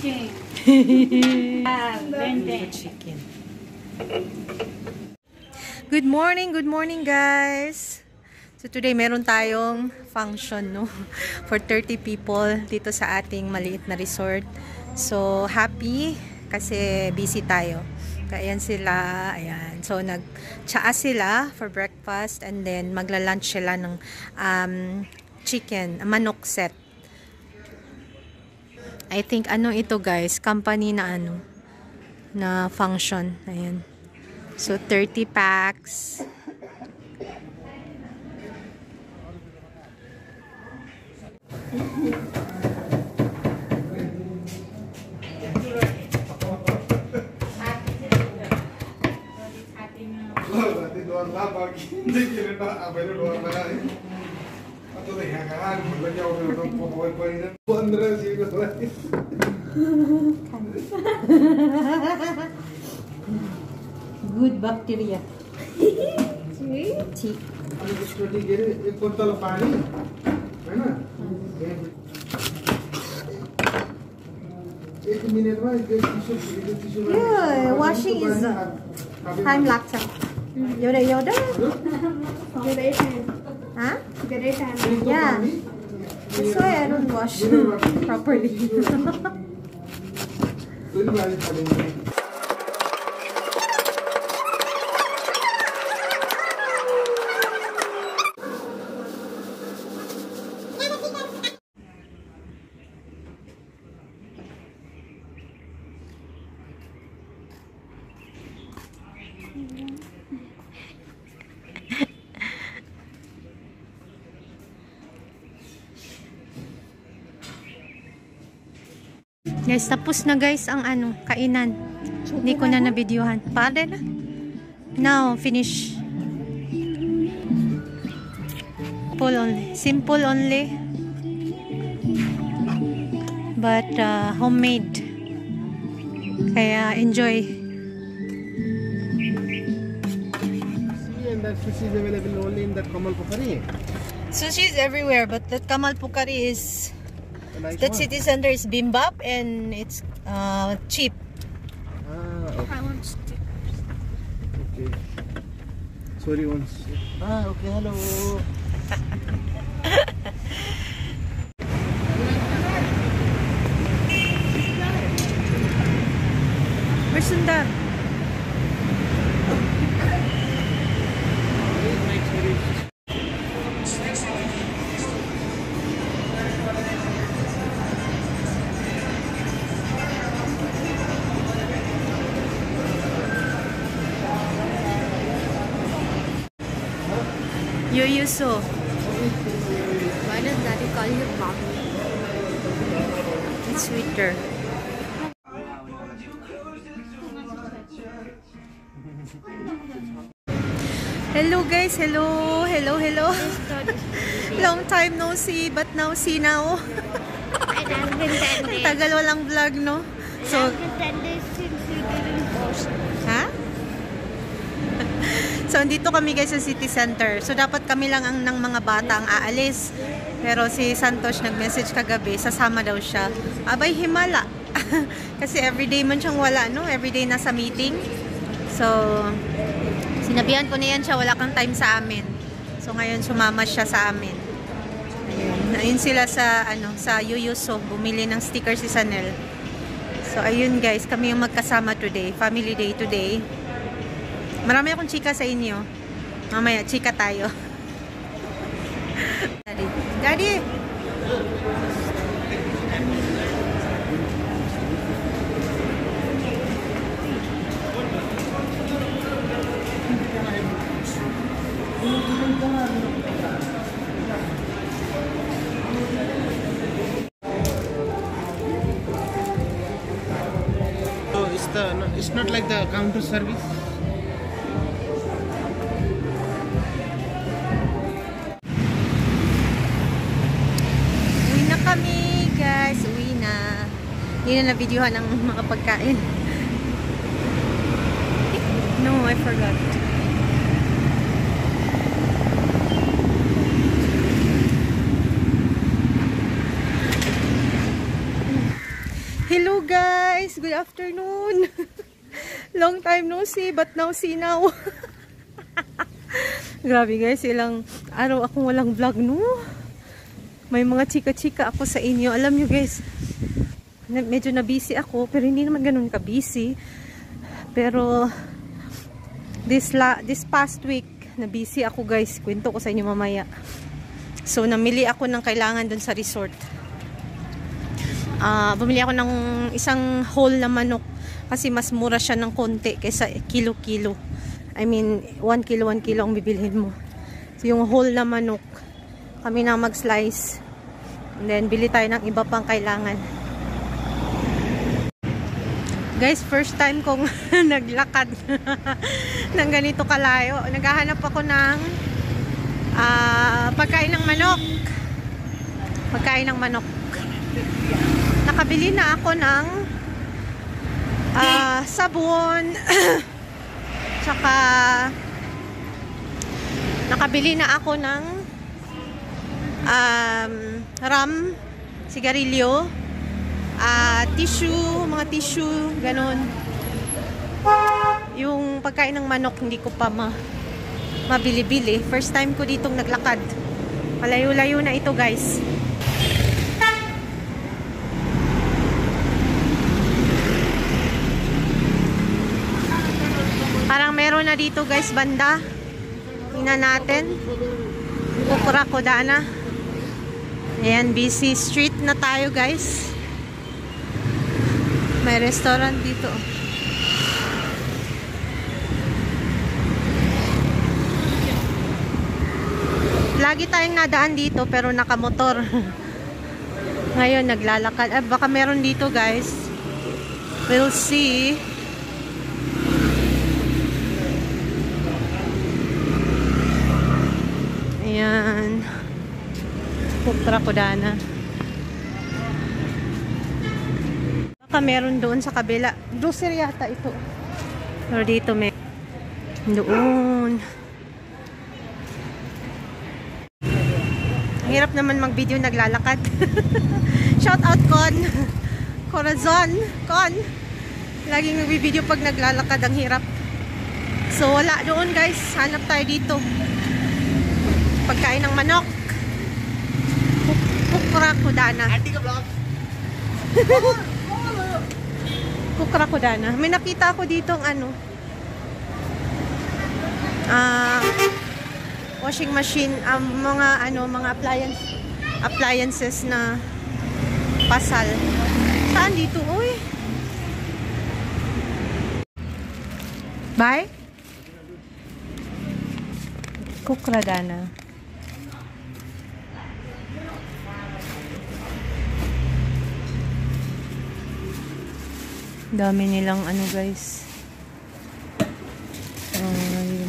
Chicken. Chicken. Good morning guys. So today meron tayong function no for 30 people dito sa ating maliit na resort. So happy kasi busy tayo. Kaya yan sila, ayan. So nag-tsaa sila for breakfast and then magla-lunch sila ng chicken, manok set. I think ano ito guys, company na ano na function. Ayan. So 30 packs. Good bacteria. ठीक washing is time लाग्छ एउटा huh? Yeah. That's why I don't wash properly. Guys, tapos na guys ang ano, kainan. Hindi ko na na-videohan. Pare na. Now, finish. Simple only. Simple only. But homemade. Kaya enjoy. And that sushi is available only in that Kamal Pukari. Sushi is everywhere, but that Kamal Pukari is that city center is bimbap and it's cheap. Okay. I want stickers. Okay. Sorry once. Okay, hello. Where's Sundar? Yoyuso. Why does Daddy call you mommy? It's sweeter. Hello guys, hello. Long time no see, but now see now. It has been 10 days. Tagal walang vlog, no? It So, has been 10 days since we didn't post. ha? So, andito kami guys sa city center. So, dapat kami lang ang ng mga bata ang aalis. Pero si Santos nag-message kagabi, sasama daw siya. Abay, himala. Kasi everyday man siyang wala, no? Everyday nasa meeting. So, sinabihan ko na yan siya, wala kang time sa amin. So, ngayon sumama siya sa amin. Ayun sila sa, sa Yoyuso. Bumili ng sticker si Sanel. So, ayun guys, kami yung magkasama today. Family day today. Marami akong chika sa inyo. Mamaya, chika tayo. Daddy! So it's not like the counter service. Kami guys, uwi na. Hindi na na-videohan ang mga pagkain. No, I forgot. Hello guys! guys, good afternoon. Long time no see, but now see now. Grabe guys, ilang araw akong walang vlog, no? May mga chika-chika ako sa inyo. Alam nyo guys, medyo na busy ako, pero hindi naman ganun ka busy. Pero this past week, na busy ako guys. Kwento ko sa inyo mamaya. So, namili ako ng kailangan dun sa resort. Bumili ako ng isang whole na manok kasi mas mura siya ng konti kaysa kilo-kilo. I mean, 1 kilo ang bibilhin mo. So, yung whole na manok, kami na mag-slice. And then, bili tayo ng iba pang kailangan. Guys, first time kong naglakad ng ganito kalayo. Naghahanap ako ng pagkain ng manok. Nakabili na ako ng sabon. Tsaka nakabili na ako ng ram, sigarilyo, tissue, mga tissue, ganun. Yung pagkain ng manok hindi ko pa mabili-bili. First time ko ditong naglakad. Malayo-layo na ito guys. Parang meron na dito guys banda. Tingnan natin. Kukurakodana. Ayan, busy street na tayo guys. May restaurant dito. Lagi tayong nadaan dito pero nakamotor. Ngayon naglalakad. Baka meron dito guys. We'll see. Ayan. Kukurakodana. Baka meron doon sa kabila. Grocery yata ito. Pero dito may doon. Ang hirap naman mag-video naglalakad. Shout out Con. Corazon. Con. Laging nag-video pag naglalakad. Ang hirap. So wala doon guys. Hanap tayo dito. Pagkain ng manok. Kukurakodana. Kukurakodana. May nakita ako dito ang washing machine, mga appliances na pasal. Saan dito? Uy. Bye. Kukurakodana. Dami nilang guys. Yun.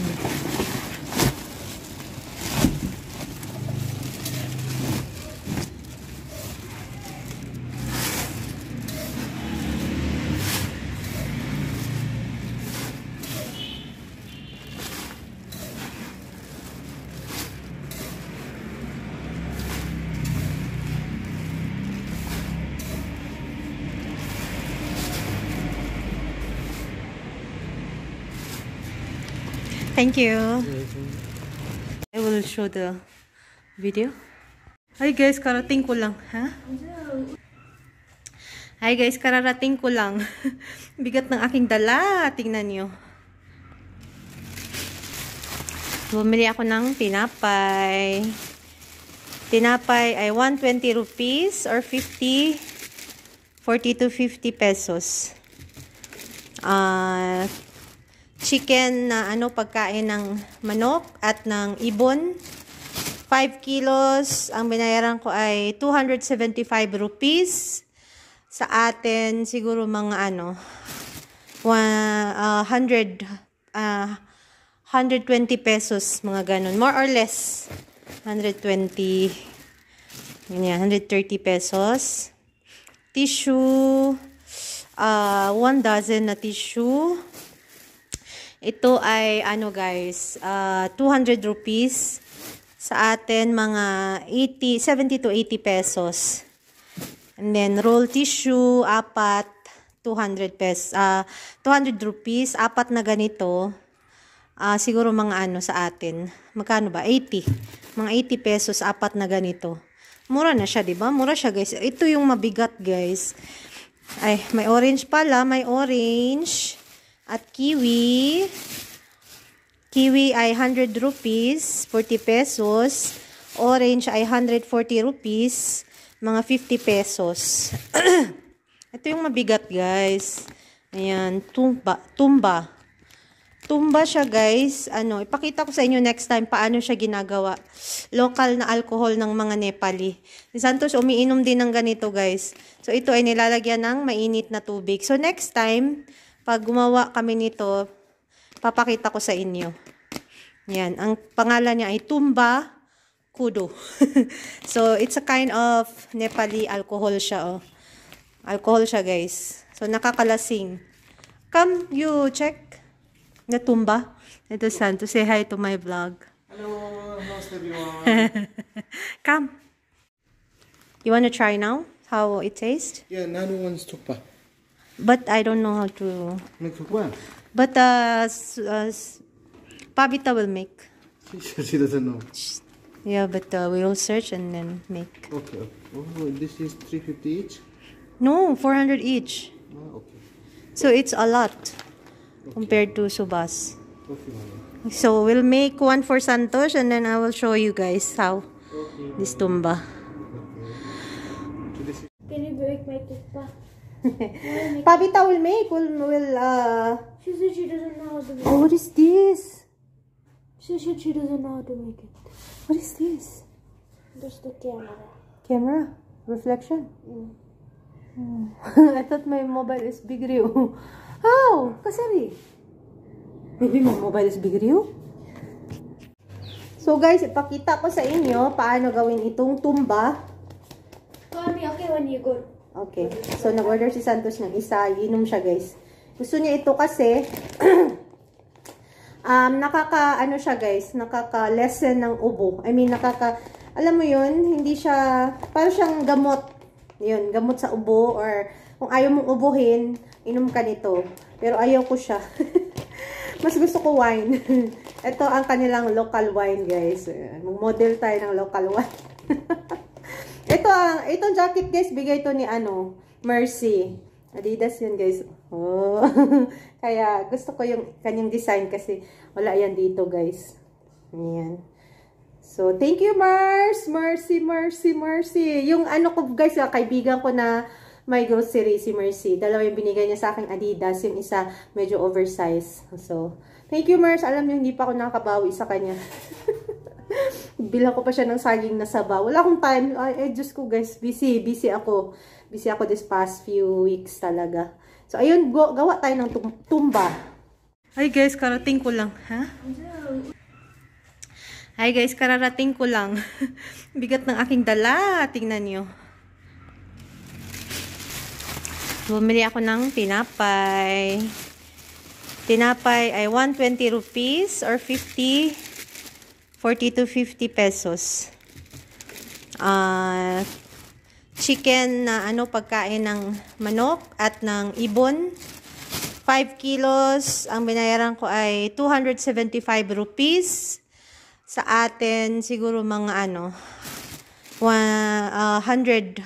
Thank you. I will show the video. Hi guys, karating ko lang. Ha? Hi guys, kararating ko lang. Bigat ng aking dala. Tingnan nyo. Bumili ako ng tinapay. Tinapay ay 120 rupees or 40 to 50 pesos. Chicken na pagkain ng manok at ng ibon. 5 kilos. Ang binayaran ko ay 275 rupees. Sa atin, siguro mga 120 pesos. Mga ganun. More or less. 120. Ganyan, 130 pesos. Tissue. 1 dozen na tissue. Ito ay guys, 200 rupees. Sa atin mga 70 to 80 pesos. And then roll tissue 4, 200 200 rupees. Apat na ganito. Siguro mga ano sa atin. Magkano ba? 80. Mga 80 pesos, apat na ganito. Mura na siya, diba? Mura siya, guys. Ito yung mabigat, guys. Ay, may orange pala. May orange. At kiwi. Kiwi ay 100 rupees. 40 pesos. Orange ay 140 rupees. Mga 50 pesos. Ito yung mabigat, guys. Ayan. Tumba. Tumba siya, guys. Ipakita ko sa inyo next time paano siya ginagawa. Local na alcohol ng mga Nepali. Si Santos umiinom din ng ganito, guys. So, ito ay nilalagyan ng mainit na tubig. So, next time, pag gumawa kami nito, papakita ko sa inyo. Yan. Ang pangalan niya ay Tumba Kudo. So, it's a kind of Nepali alcohol siya, oh. Alcohol siya, guys. So, nakakalasing. Come, you check. Natumba. Ito, Santo. Say hi to my vlog. Hello, how's everyone? Come. You want to try now? How it tastes? Yeah, Nanu wants tukpa. But I don't know how to... Make tukpa? But, Pabita will make. She doesn't know. Yeah, but we will search and then make. Okay. Oh, this is 350 each? No, 400 each. Okay. So, it's a lot. Compared to Subas. Okay, mama. So, we'll make one for Santosh and then I will show you guys how this tumba. Can you break my tukpa? Pabita will make. She said she doesn't know how to make it. Oh, what is this? She said she doesn't know how to make it. What is this? Just the camera. Camera? Reflection? I thought my mobile is big rio. How? Kasari? Maybe my mobile is big rio? So guys, ipakita ko sa inyo paano gawin itong tumba. Call me, okay, when you go. Okay. So, nag-order si Santos ng isa. Inom siya, guys. Gusto niya ito kasi nakaka-lessen ng ubo. I mean, alam mo yun, hindi siya, parang siyang gamot. Yun, gamot sa ubo or kung ayaw mong ubuhin, inom ka nito. Pero ayaw ko siya. Mas gusto ko wine. Ito ang kanilang local wine, guys. Mag-model tayo ng local wine. Itong jacket, guys, bigay to ni Mercy. Adidas yun, guys. Oh. Kaya gusto ko yung kanyang design kasi wala yan dito, guys. Ayan. So, thank you, Mars. Mercy. Yung ko, guys, kaibigan ko na may grocery, si Mercy. Dalawa yung binigay niya sa aking Adidas. Yung isa, medyo oversized. So, thank you, Mars. Alam niyo, hindi pa ako nakabawi sa kanya. Bilang ko pa siya ng saging na sabaw. Wala akong time. Ay, Diyos ko, guys. Busy ako. Busy ako this past few weeks talaga. So, ayun, gawa tayo ng tumba. Ay, guys, karating ko lang. Ha? Hi, guys, kararating ko lang. Bigat ng aking dala. Tingnan nyo. Bumili ako ng tinapay. Tinapay ay 120 rupees or 40 to 50 pesos. Chicken na pagkain ng manok at ng ibon. 5 kilos. Ang binayaran ko ay 275 rupees. Sa atin, siguro mga 120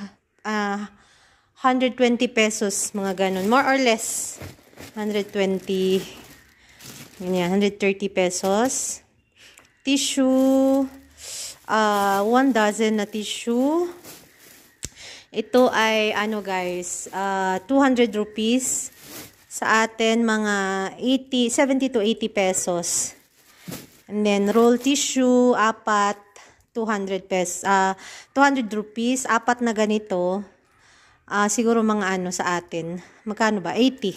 pesos, mga ganun. More or less. 120. Ganyan, 130 pesos. Tissue. 1 dozen na tissue. Ito ay, guys, 200 rupees. Sa atin, mga 70 to 80 pesos. And then, roll tissue, 200 pesos. 200 rupees, 4 na ganito. Siguro mga sa atin. Magkano ba? 80.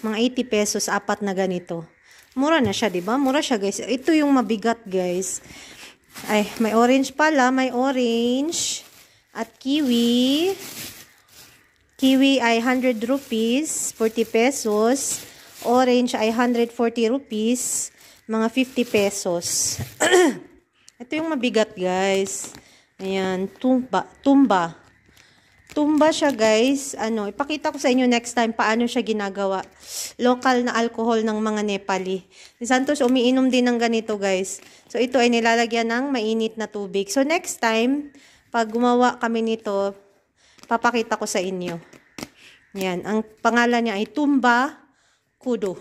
Mga 80 pesos, 4 na ganito. Mura na siya, diba? Mura siya, guys. Ito yung mabigat, guys. Ay, may orange pala. May orange. At kiwi. Kiwi ay 100 rupees. 40 pesos. Orange ay 140 rupees. Mga 50 pesos. Ito yung mabigat, guys. Ayan. Tumba. Tumba siya, guys. Ipakita ko sa inyo next time paano siya ginagawa. Local na alcohol ng mga Nepali. Si Santos umiinom din ng ganito, guys. So, ito ay nilalagyan ng mainit na tubig. So, next time, pag gumawa kami nito, papakita ko sa inyo. Yan. Ang pangalan niya ay Tumba Kudo.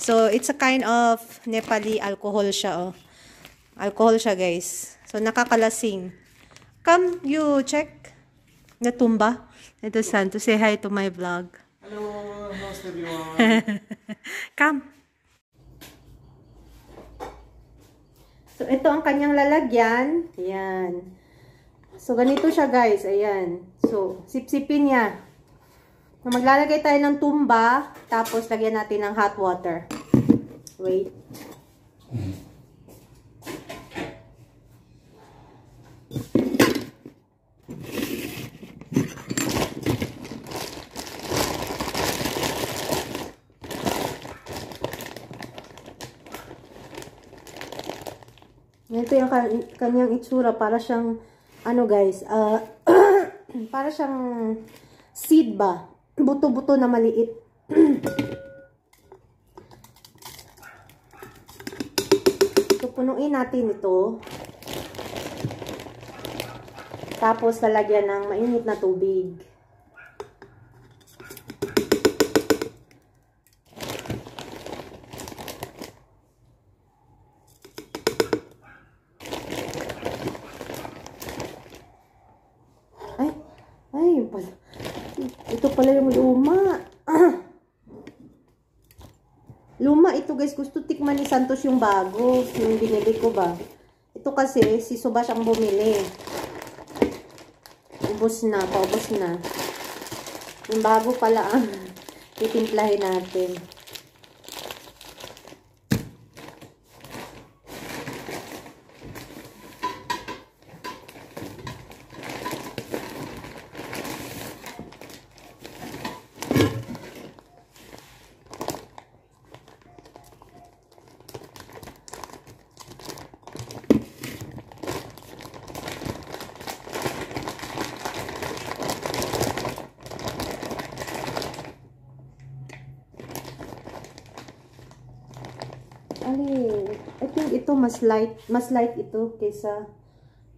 So, it's a kind of Nepali alcohol siya, oh. Alcohol siya, guys. So, nakakalasing. Come, you check. Tumba. Ito, Santos. Say hi to my vlog. Hello, namaste everyone. Come. So, ito ang kanyang lalagyan. Ayan. So, ganito siya, guys. Ayan. So, sipsipin niya. Maglalagay tayo ng tumba. Tapos, lagyan natin ng hot water. Wait. Ito yung kanyang itsura. Para siyang, guys, para siyang seed ba? Buto-buto na maliit. So, punuin natin ito. Tapos, lalagyan ng mainit na tubig. Ito pala yung luma. Luma ito, guys. Gusto tikman ni Santos yung bago. Yung binili ko ba. Ito kasi, si Subash ang bumili. Ubus na. Paubos na. Yung bago pala ang titimplahin natin. I think ito mas light ito kaysa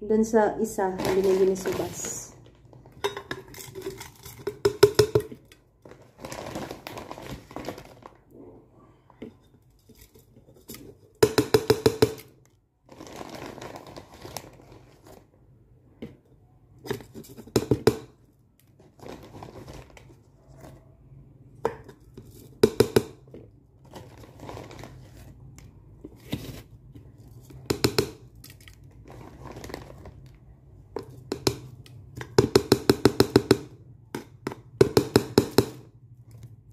dun sa isa na binili ni Subas.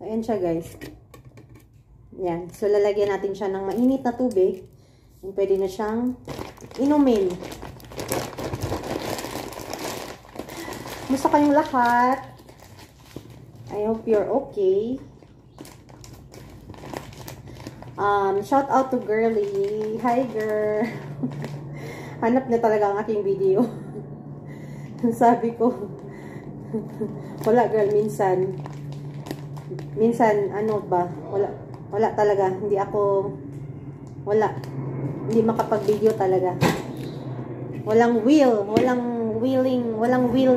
Ayan siya, guys. Yan. So, lalagyan natin siya ng mainit na tubig. And pwede na siyang inumin. Musta kayong lahat? I hope you're okay. Shout out to Girly. Hi, girl. Hanap na talaga ang aking video. Sabi ko, wala, girl, minsan, ano ba, wala talaga, hindi makapag-video talaga. Walang will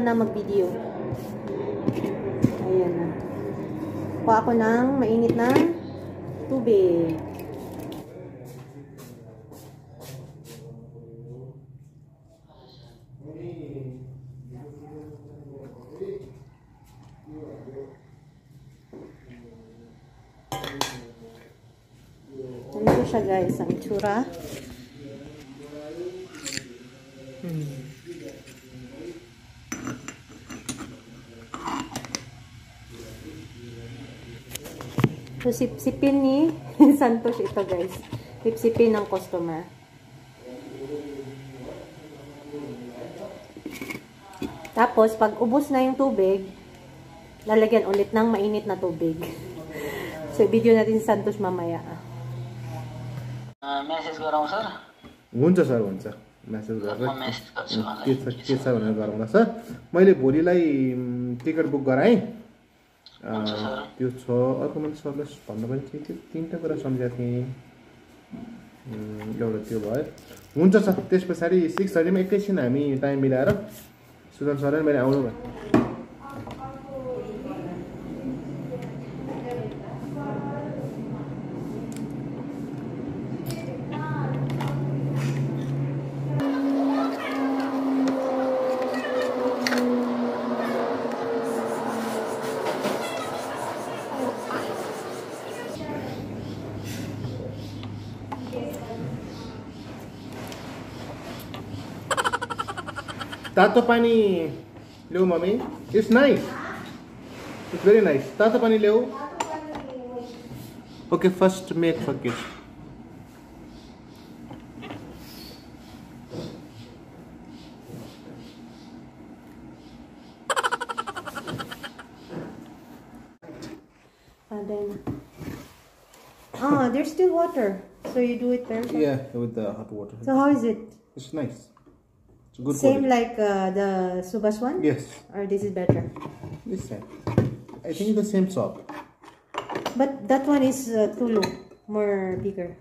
na mag-video. Ayan na. Kuha ako ng mainit na tubig. Ganito siya, guys, ang itsura. So, sipsipin ni Santos ito, guys. Sipsipin ng customer. Tapos, pag ubos na yung tubig, lalagyan ulit ng mainit na tubig. So, video natin si Santos mamaya. Message garaउँ सर हुन्छ सर, हुन्छ. मेसेज गरेर के छ भनेर गराउँदा छ मैले भोलिलाई टिकट बुक गराएँ त्यो छ अर्को मैले सरलाई भन्नु पनि थियो त्यो तीनटा कुरा सम्झेको थिएँ एउटा त्यो भयो हुन्छ सर त्यस पछाडि 6:30 मा एकैछिन हामी टाइम मिलाएर सुदन सर मैले आउनु भयो तातो पानी ल्याऊ mummy it's nice it's very nice तातो पानी ल्याऊ okay first make for kids And then, there's still water, so you do it there. Yeah, with the hot water. So how is it? It's nice. It's good. Same quality. like the Subhash one? Yes. Or this is better? This same. I think it's the same shop. But that one is Tulu, more bigger.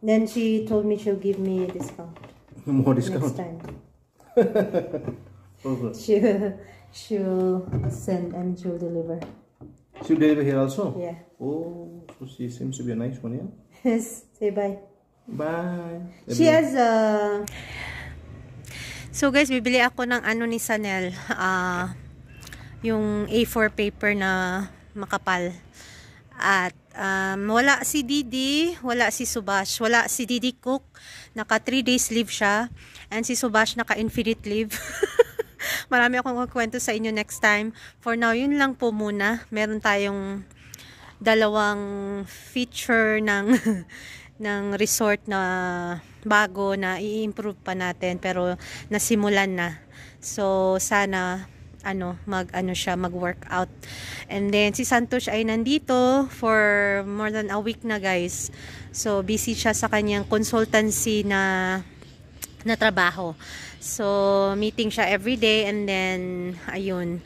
Then she told me she'll give me a discount. More discount. Next time. She'll send and she'll deliver. She'll deliver here also? Yeah. Oh, so she seems to be a nice one, yeah? Yes. Say bye. Bye. She has So guys, bibili ako ng ano ni Sanel, yung A4 paper na makapal. At wala si Didi, wala si Subhash, wala si Didi Cook, naka 3 days leave siya, and si Subhash naka infinite leave. Marami akong kukwento sa inyo next time. For now, yun lang po muna. Meron tayong dalawang feature ng ng resort na bago na i-improve pa natin pero nasimulan na. So sana mag-workout. And then si Santosh ay nandito for more than a week na, guys. So busy siya sa kanyang consultancy na trabaho. So meeting siya every day, and then ayun,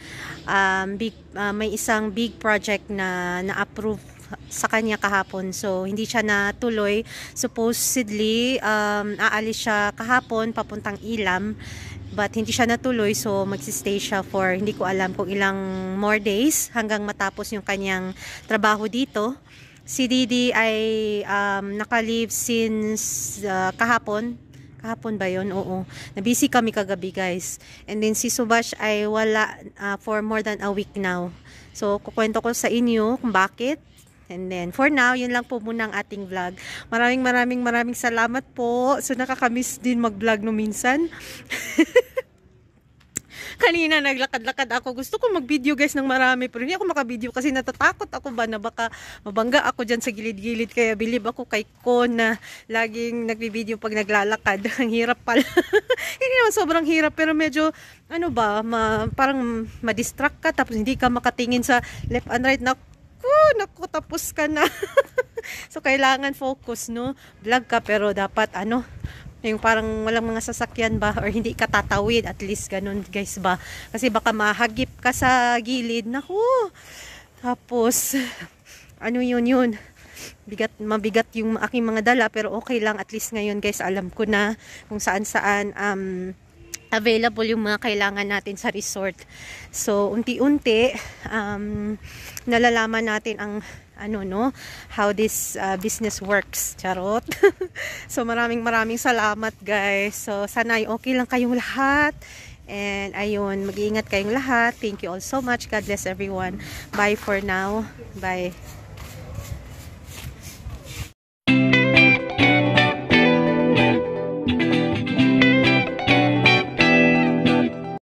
may isang big project na na-approve sa kanya kahapon. So hindi siya natuloy. Supposedly aalis siya kahapon papuntang Ilam, but hindi siya natuloy, so magsistay siya for hindi ko alam kung ilang more days hanggang matapos yung kanyang trabaho dito. Si Didi ay naka-leave since kahapon ba yun? Oo. Nabusy kami kagabi, guys. And then si Subhash ay wala for more than a week now. So kukwento ko sa inyo kung bakit. And then, for now, yun lang po muna ang ating vlog. Maraming salamat po. So, nakakamiss din mag-vlog no minsan. Kanina, naglakad-lakad ako. Gusto ko mag-video, guys, ng marami. Pero hindi ako maka-video kasi natatakot ako ba na baka mabangga ako dyan sa gilid-gilid. Kaya believe ako kay Con na laging nagbi-video pag naglalakad. Ang hirap pala. Hindi naman sobrang hirap. Pero medyo, parang ma-distract ka. Tapos hindi ka makatingin sa left and right na naku, tapos ka na. So, kailangan focus, no? Vlog ka, pero dapat, yung parang walang mga sasakyan ba, or hindi ka tatawid, at least ganun, guys ba? Kasi baka mahagip ka sa gilid, naku. Tapos, yun. Mabigat yung aking mga dala, pero okay lang, at least ngayon, guys, alam ko na kung saan-saan, available yung mga kailangan natin sa resort. So, unti-unti, nalalaman natin ang, how this business works. Charot. So, maraming salamat, guys. So, sana ay okay lang kayong lahat. And, ayun, mag-iingat kayong lahat. Thank you all so much. God bless everyone. Bye for now. Bye.